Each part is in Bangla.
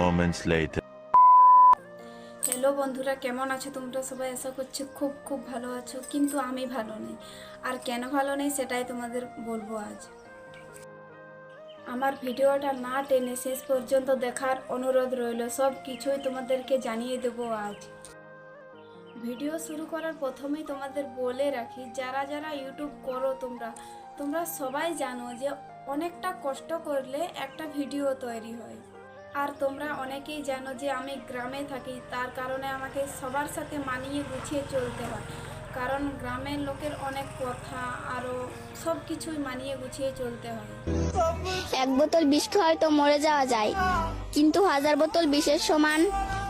moments later. হ্যালো বন্ধুরা, কেমন আছো তোমরা সবাই? আশা করছি খুব খুব ভালো আছো, কিন্তু আমি ভালো নেই। আর কেন ভালো নেই সেটাই তোমাদের বলবো আজ। আমার ভিডিওটা না টেনে শেষ পর্যন্ত দেখার অনুরোধ রইল, সব কিছুই তোমাদেরকে জানিয়ে দেবো আজ। ভিডিও শুরু করার প্রথমেই তোমাদের বলে রাখি, যারা যারা ইউটিউব করো তোমরা সবাই জানো যে অনেকটা কষ্ট করলে একটা ভিডিও তৈরি হয়। আর তোমরা অনেকেই জানো যে আমি গ্রামে থাকি, তার কারণে আমাকে সবার সাথে মানিয়ে গুছিয়ে চলতে হয়, কারণ গ্রামের লোকের অনেক কথা আরও সব কিছুই মানিয়ে গুছিয়ে চলতে হয়। এক বোতল বিষ হয়তো মরে যাওয়া যায়, কিন্তু 1000 বোতল বিষের সমান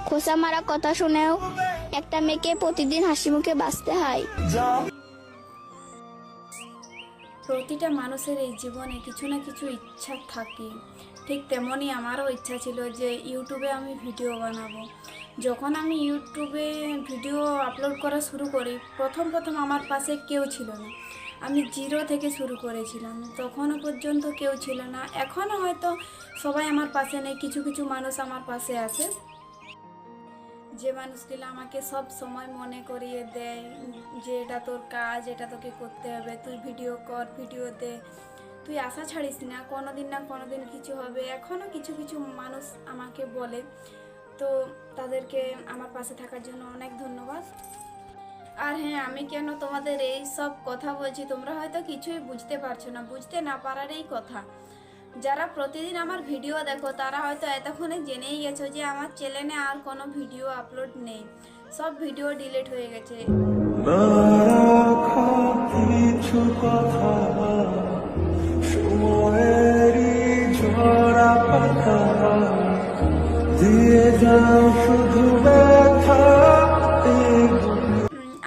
খোসা মারা কথা শুনেও একটা মেয়েকে প্রতিদিন হাসি মুখে বাঁচতে হয়। প্রতিটা মানুষের এই জীবনে কিছু না কিছু ইচ্ছা থাকে, ঠিক তেমনই আমারও ইচ্ছা ছিল যে ইউটিউবে আমি ভিডিও বানাবো। যখন আমি ইউটিউবে ভিডিও আপলোড করা শুরু করি, প্রথম আমার পাশে কেউ ছিল না। আমি জিরো থেকে শুরু করেছিলাম, তখনও পর্যন্ত কেউ ছিল না। এখনও হয়তো সবাই আমার পাশে নেই, কিছু কিছু মানুষ আমার পাশে আছে, যে মানুষগুলো আমাকে সব সময় মনে করিয়ে দেয় যে এটা তোর কাজ, এটা তোকে করতে হবে, তুই ভিডিও কর, ভিডিও দে, তুই আশা ছাড়িস না কোনোদিন কিছু হবে। এখনও কিছু কিছু মানুষ আমাকে বলে, তো তাদেরকে আমার পাশে থাকার জন্য অনেক ধন্যবাদ। আর হ্যাঁ, আমি কেন তোমাদের এই সব কথা বলছি তোমরা হয়তো কিছুই বুঝতে পারছো না, বুঝতে না পারারই কথা। যারা প্রতিদিন আমার ভিডিও দেখো তারা হয়তো এতক্ষণে জেনেই গেছো যে আমার চ্যানেলে আর কোনো ভিডিও আপলোড নেই, সব ভিডিও ডিলিট হয়ে গেছে।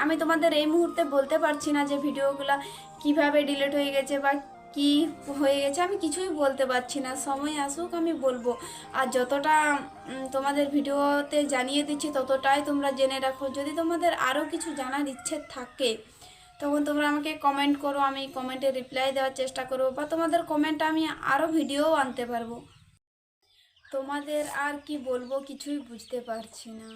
আমি তোমাদের এই মুহূর্তে বলতে পারছি না যে ভিডিওগুলো কিভাবে ডিলিট হয়ে গেছে বা কি হয়ে গেছে, আমি কিছুই বলতে পারছি না। সময় আসুক আমি বলবো। আর যতটা তোমাদের ভিডিওতে জানিয়ে দিচ্ছি ততটাই তোমরা জেনে রাখো। যদি তোমাদের আরও কিছু জানার ইচ্ছে থাকে তখন তোমরা আমাকে কমেন্ট করো, আমি কমেন্টে রিপ্লাই দেওয়ার চেষ্টা করবো, বা তোমাদের কমেন্ট আমি আরও ভিডিও আনতে পারবো। তোমাদের আর কি বলবো কিছুই বুঝতে পারছি না।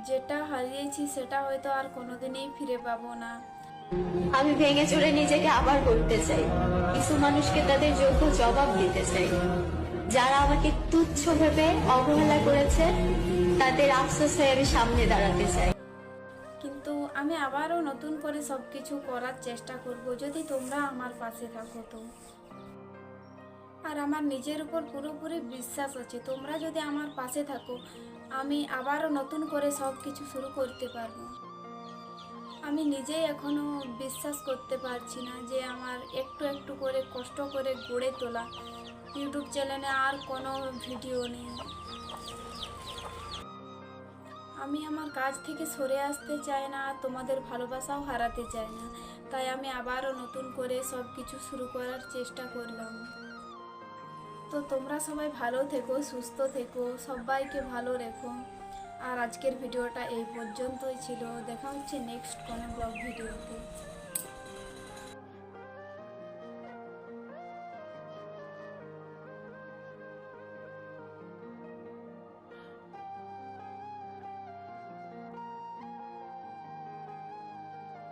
যেটা হারিয়েছি সেটা হয়তো আর কোনোদিনই ফিরে পাবো না। আমি ভেঙে চুরে নিজেকে আবার গড়তে চাই, কিছু মানুষকে তাদের যোগ্য জবাব দিতে চাই। যারা আমাকে তুচ্ছ ভেবে অবহেলা করেছে তাদের আফসোস হয়ে আমি সামনে দাঁড়াতে চাই। কিন্তু আমি আবারও নতুন করে সব কিছু করার চেষ্টা করব, যদি তোমরা আমার পাশে থাকো তো। আর আমার নিজের উপর পুরোপুরি বিশ্বাস আছে, তোমরা যদি আমার পাশে থাকো আমি আবারও নতুন করে সব কিছু শুরু করতে পারবো। আমি নিজেই এখনও বিশ্বাস করতে পারছি না যে আমার একটু একটু করে কষ্ট করে গড়ে তোলা ইউটিউব চ্যানেলে আর কোনো ভিডিও নেই। আমি আমার কাজ থেকে সরে আসতে চাই না, তোমাদের ভালোবাসাও হারাতে চাই না, তাই আমি আবারও নতুন করে সব কিছু শুরু করার চেষ্টা করলাম। তো তোমরা সবাই ভালো থেকো, সুস্থ থেকো, সবাইকে ভালো রেখো। আর আজকের ভিডিওটা এই পর্যন্তই ছিল, দেখা হচ্ছে নেক্সট কোনো ব্লগ ভিডিওতে।